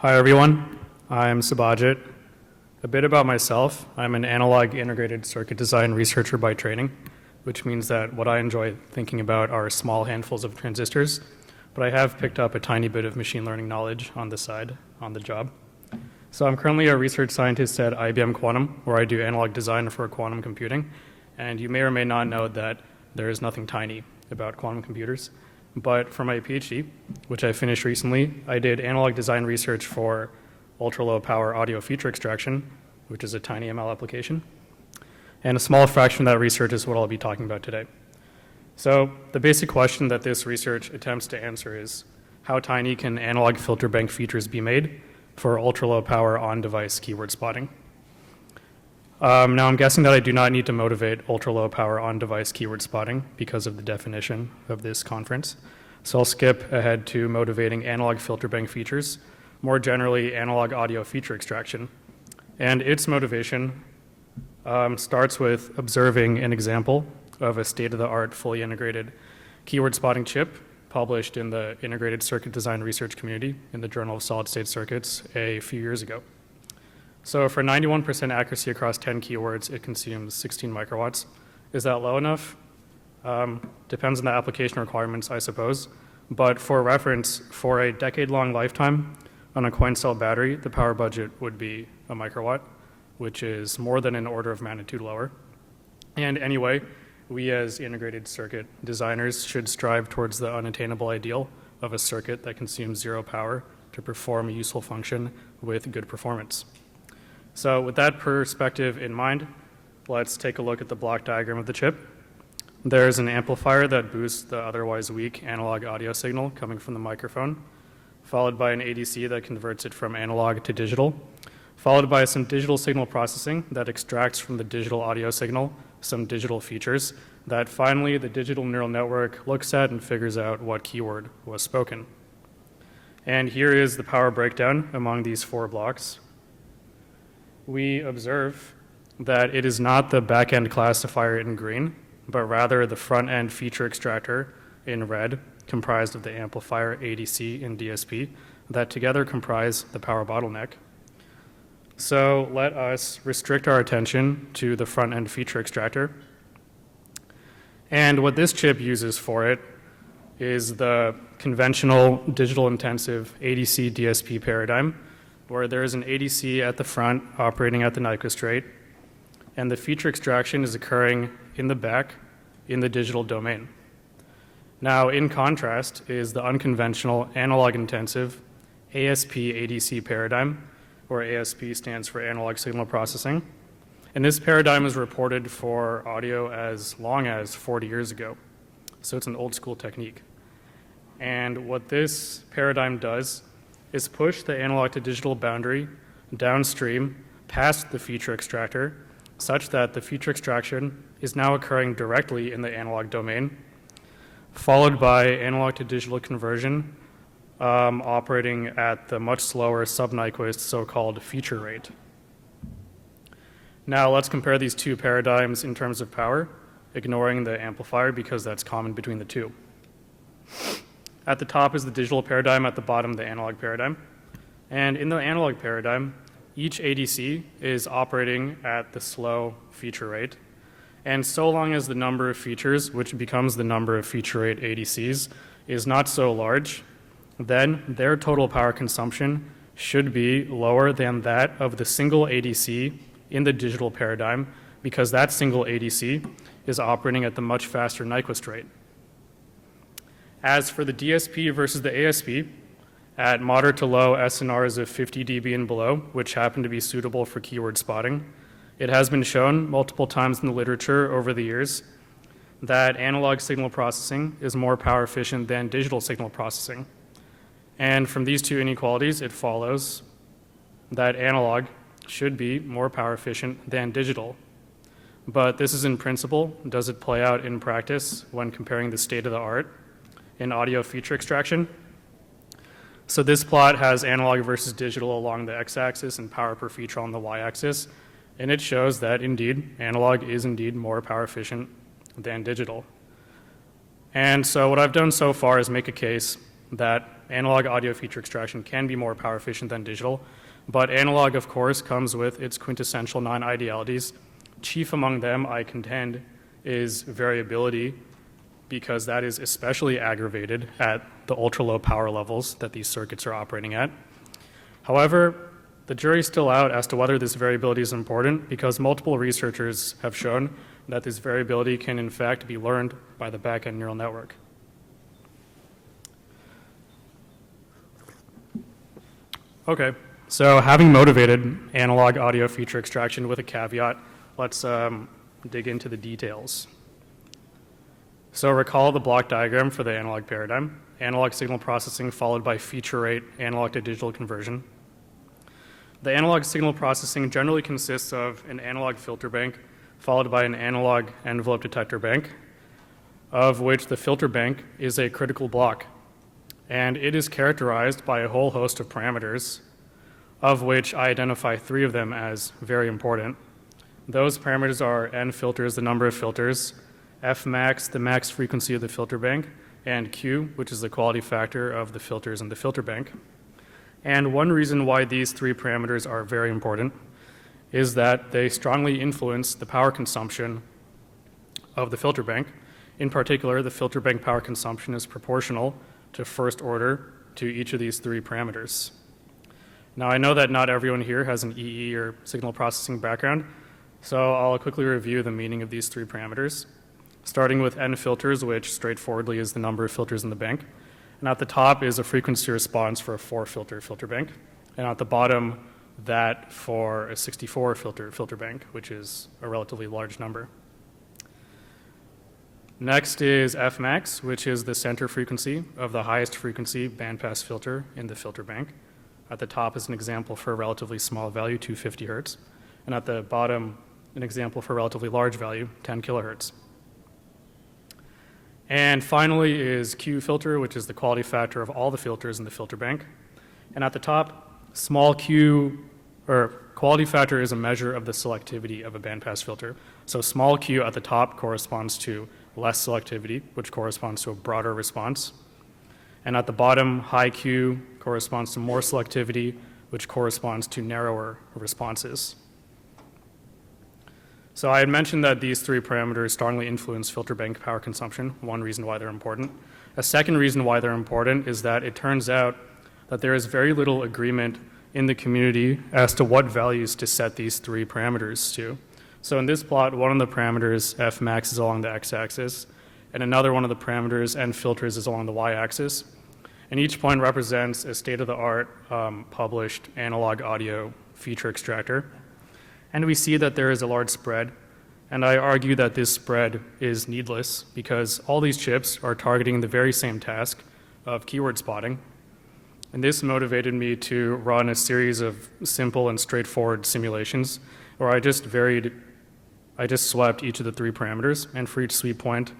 Hi everyone, I'm Subhajit. A bit about myself, I'm an analog integrated circuit design researcher by training, which means that what I enjoy thinking about are small handfuls of transistors, but I have picked up a tiny bit of machine learning knowledge on the side, on the job. So I'm currently a research scientist at IBM Quantum, where I do analog design for quantum computing, and you may or may not know that there is nothing tiny about quantum computers. But for my PhD, which I finished recently, I did analog design research for ultra-low power audio feature extraction, which is a tinyML application. And a small fraction of that research is what I'll be talking about today. So the basic question that this research attempts to answer is, how tiny can analog Filterbank features be made for ultra-low power on-device keyword spotting? Now I'm guessing that I do not need to motivate ultra-low power on-device keyword spotting because of the definition of this conference. So I'll skip ahead to motivating analog Filterbank features, more generally analog audio feature extraction. And its motivation starts with observing an example of a state-of-the-art fully integrated keyword spotting chip published in the Integrated Circuit Design Research Community in the Journal of Solid-State Circuits a few years ago. So for 91% accuracy across 10 keywords, it consumes 16 microwatts. Is that low enough? Depends on the application requirements, I suppose. But for reference, for a decade-long lifetime on a coin cell battery, the power budget would be a microwatt, which is more than an order of magnitude lower. And anyway, we as integrated circuit designers should strive towards the unattainable ideal of a circuit that consumes zero power to perform a useful function with good performance. So with that perspective in mind, let's take a look at the block diagram of the chip. There's an amplifier that boosts the otherwise weak analog audio signal coming from the microphone, followed by an ADC that converts it from analog to digital, followed by some digital signal processing that extracts from the digital audio signal some digital features that finally the digital neural network looks at and figures out what keyword was spoken. And here is the power breakdown among these four blocks. We observe that it is not the back-end classifier in green, but rather the front-end feature extractor in red, comprised of the amplifier, ADC, and DSP, that together comprise the power bottleneck. So let us restrict our attention to the front-end feature extractor. And what this chip uses for it is the conventional digital-intensive ADC DSP paradigm, where there is an ADC at the front operating at the Nyquist rate, and the feature extraction is occurring in the back in the digital domain. Now, in contrast is the unconventional analog-intensive ASP ADC paradigm, where ASP stands for analog signal processing. And this paradigm is reported for audio as long as 40 years ago. So it's an old school technique. And what this paradigm does is push the analog to digital boundary downstream past the feature extractor such that the feature extraction is now occurring directly in the analog domain, followed by analog to digital conversion operating at the much slower sub-Nyquist so-called feature rate. Now let's compare these two paradigms in terms of power, ignoring the amplifier because that's common between the two. At the top is the digital paradigm, at the bottom the analog paradigm. And in the analog paradigm, each ADC is operating at the slow feature rate. And so long as the number of features, which becomes the number of feature rate ADCs, is not so large, then their total power consumption should be lower than that of the single ADC in the digital paradigm, because that single ADC is operating at the much faster Nyquist rate. As for the DSP versus the ASP, at moderate to low SNRs of 50 dB and below, which happen to be suitable for keyword spotting, it has been shown multiple times in the literature over the years that analog signal processing is more power efficient than digital signal processing. And from these two inequalities, it follows that analog should be more power efficient than digital. But this is in principle. Does it play out in practice when comparing the state of the art in audio feature extraction? So this plot has analog versus digital along the x-axis and power per feature on the y-axis. And it shows that indeed, analog is indeed more power efficient than digital. And so what I've done so far is make a case that analog audio feature extraction can be more power efficient than digital, but analog, of course, comes with its quintessential non-idealities. Chief among them, I contend, is variability, because that is especially aggravated at the ultra-low power levels that these circuits are operating at. However, the jury's still out as to whether this variability is important, because multiple researchers have shown that this variability can in fact be learned by the back-end neural network. Okay, so having motivated analog audio feature extraction with a caveat, let's dig into the details. So recall the block diagram for the analog paradigm: analog signal processing followed by feature rate analog to digital conversion. The analog signal processing generally consists of an analog filter bank followed by an analog envelope detector bank, of which the filter bank is a critical block. And it is characterized by a whole host of parameters, of which I identify 3 of them as very important. Those parameters are n filters, the number of filters, f max, the max frequency of the filter bank, and q, which is the quality factor of the filters in the filter bank. And one reason why these 3 parameters are very important is that they strongly influence the power consumption of the filter bank. In particular, the filter bank power consumption is proportional to first order to each of these 3 parameters. Now, I know that not everyone here has an EE or signal processing background, so I'll quickly review the meaning of these 3 parameters, starting with n filters, which straightforwardly is the number of filters in the bank. And at the top is a frequency response for a 4-filter bank. And at the bottom, that for a 64-filter bank, which is a relatively large number. Next is f max, which is the center frequency of the highest frequency bandpass filter in the filter bank. At the top is an example for a relatively small value, 250 hertz. And at the bottom, an example for a relatively large value, 10 kilohertz. And finally is Q filter, which is the quality factor of all the filters in the filter bank. And at the top, small q, or quality factor is a measure of the selectivity of a bandpass filter. So small q at the top corresponds to less selectivity, which corresponds to a broader response. And at the bottom, high q corresponds to more selectivity, which corresponds to narrower responses. So I had mentioned that these 3 parameters strongly influence filter bank power consumption, one reason why they're important. A second reason why they're important is that it turns out that there is very little agreement in the community as to what values to set these 3 parameters to. So in this plot, one of the parameters, f max, is along the x-axis, and another one of the parameters, n filters, is along the y-axis. And each point represents a state-of-the-art published analog audio feature extractor. And we see that there is a large spread, and I argue that this spread is needless because all these chips are targeting the very same task of keyword spotting. And this motivated me to run a series of simple and straightforward simulations where I just swept each of the 3 parameters, and for each sweep point,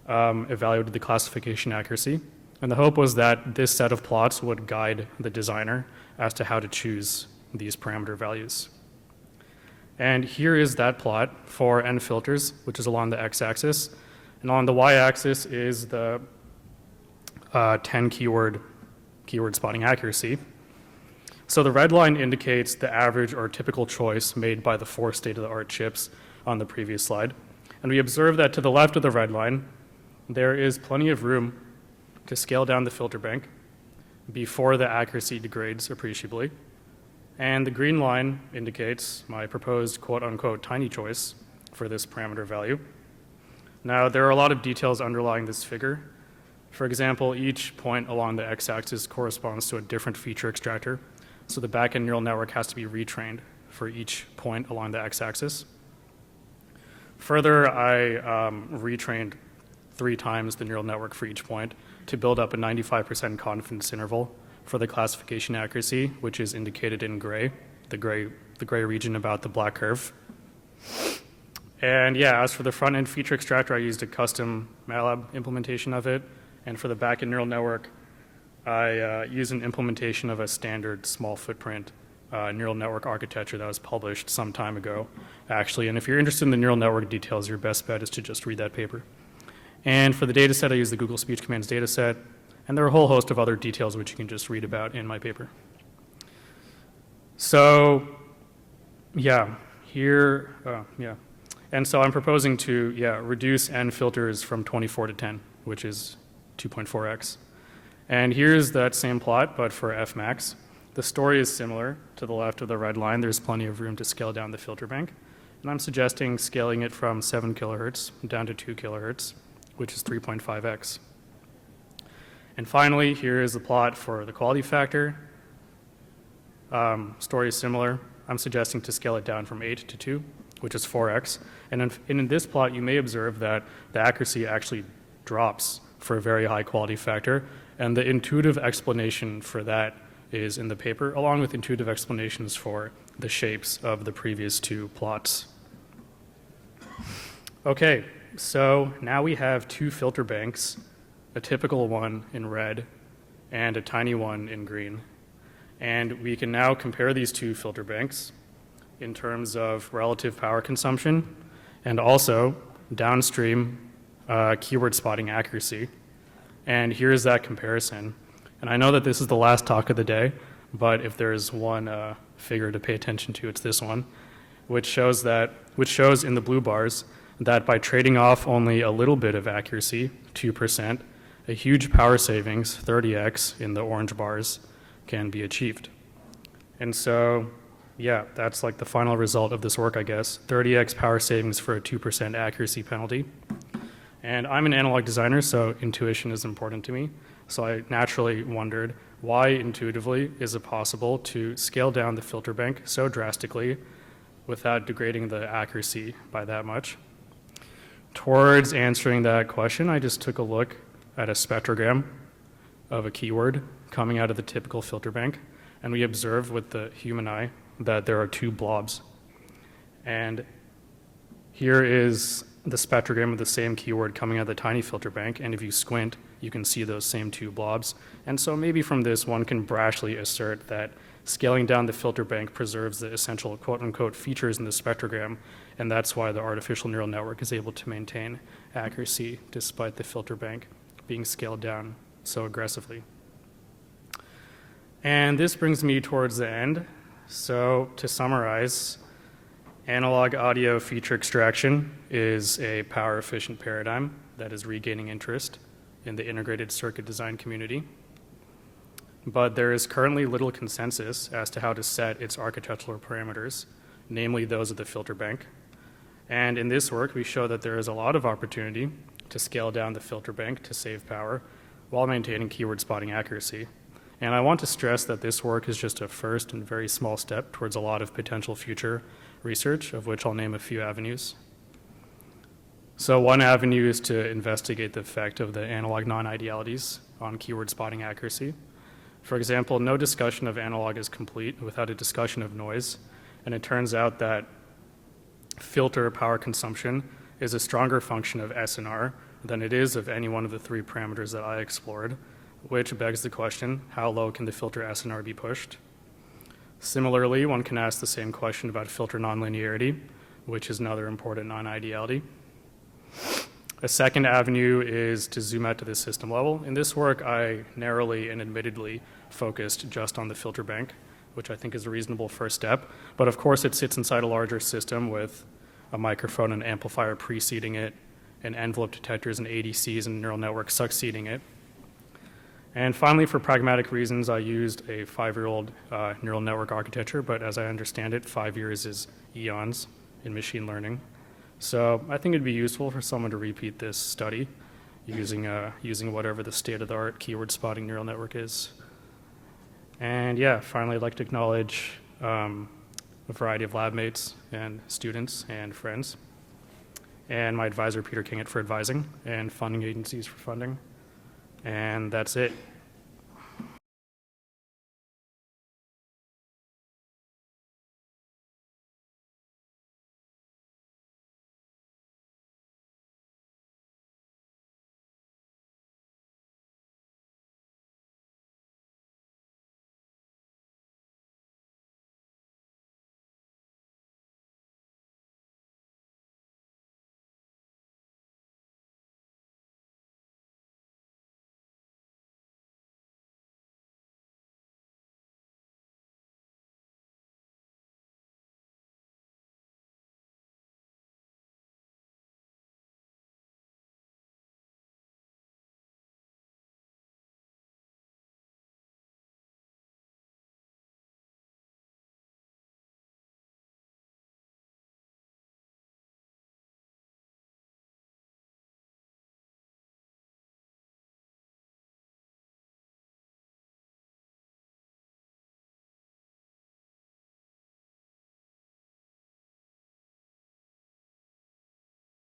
evaluated the classification accuracy. And the hope was that this set of plots would guide the designer as to how to choose these parameter values. And here is that plot for n filters, which is along the x-axis. And on the y-axis is the 10 keyword spotting accuracy. So the red line indicates the average or typical choice made by the 4 state-of-the-art chips on the previous slide. And we observe that to the left of the red line, there is plenty of room to scale down the filter bank before the accuracy degrades appreciably. And the green line indicates my proposed quote-unquote tiny choice for this parameter value. Now, there are a lot of details underlying this figure. For example, each point along the x-axis corresponds to a different feature extractor, so the back-end neural network has to be retrained for each point along the x-axis. Further, I retrained 3 times the neural network for each point to build up a 95% confidence interval for the classification accuracy, which is indicated in gray, the gray region about the black curve. And yeah, as for the front-end feature extractor, I used a custom MATLAB implementation of it. And for the back-end neural network, I used an implementation of a standard small footprint neural network architecture that was published some time ago, actually. And if you're interested in the neural network details, your best bet is to just read that paper. And for the data set, I used the Google Speech Commands data set. And there are a whole host of other details which you can just read about in my paper. So, yeah, here, And so I'm proposing to, reduce n filters from 24 to 10, which is 2.4x. And here's that same plot, but for f max. The story is similar. To the left of the red line, there's plenty of room to scale down the filter bank. And I'm suggesting scaling it from 7 kilohertz down to 2 kilohertz, which is 3.5x. And finally, here is the plot for the quality factor. Story is similar. I'm suggesting to scale it down from 8 to 2, which is 4x. And in this plot, you may observe that the accuracy actually drops for a very high quality factor. And the intuitive explanation for that is in the paper, along with intuitive explanations for the shapes of the previous two plots. Okay, so now we have two filter banks, a typical one in red and a tiny one in green. And we can now compare these two filter banks in terms of relative power consumption and also downstream keyword spotting accuracy. And here's that comparison. And I know that this is the last talk of the day, but if there's one figure to pay attention to, it's this one, which shows in the blue bars that by trading off only a little bit of accuracy, 2%, a huge power savings, 30x, in the orange bars can be achieved. And so, yeah, that's like the final result of this work, I guess. 30x power savings for a 2% accuracy penalty. And I'm an analog designer, so intuition is important to me. So I naturally wondered, why intuitively is it possible to scale down the filter bank so drastically without degrading the accuracy by that much? Towards answering that question, I just took a look at a spectrogram of a keyword coming out of the typical filter bank, and we observed with the human eye that there are two blobs. And here is the spectrogram of the same keyword coming out of the tiny filter bank, and if you squint, you can see those same two blobs. And so maybe from this, one can brashly assert that scaling down the filter bank preserves the essential quote-unquote features in the spectrogram, and that's why the artificial neural network is able to maintain accuracy despite the filter bank being scaled down so aggressively. And this brings me towards the end. So to summarize, analog audio feature extraction is a power-efficient paradigm that is regaining interest in the integrated circuit design community. But there is currently little consensus as to how to set its architectural parameters, namely those of the filter bank. And in this work, we show that there is a lot of opportunity to scale down the filter bank to save power while maintaining keyword spotting accuracy. And I want to stress that this work is just a first and very small step towards a lot of potential future research, of which I'll name a few avenues. So one avenue is to investigate the effect of the analog non-idealities on keyword spotting accuracy. For example, no discussion of analog is complete without a discussion of noise, and it turns out that filter power consumption is a stronger function of SNR than it is of any one of the three parameters that I explored, which begs the question, how low can the filter SNR be pushed? Similarly, one can ask the same question about filter nonlinearity, which is another important non-ideality. A second avenue is to zoom out to the system level. In this work, I narrowly and admittedly focused just on the filter bank, which I think is a reasonable first step. But of course, it sits inside a larger system with a microphone and amplifier preceding it, and envelope detectors and ADCs and neural networks succeeding it. And finally, for pragmatic reasons, I used a 5-year-old neural network architecture, but as I understand it, 5 years is eons in machine learning. So I think it'd be useful for someone to repeat this study using whatever the state-of-the-art keyword spotting neural network is. And yeah, finally, I'd like to acknowledge a variety of lab mates and students and friends, and my advisor, Peter Kingett, for advising, and funding agencies for funding. And that's it.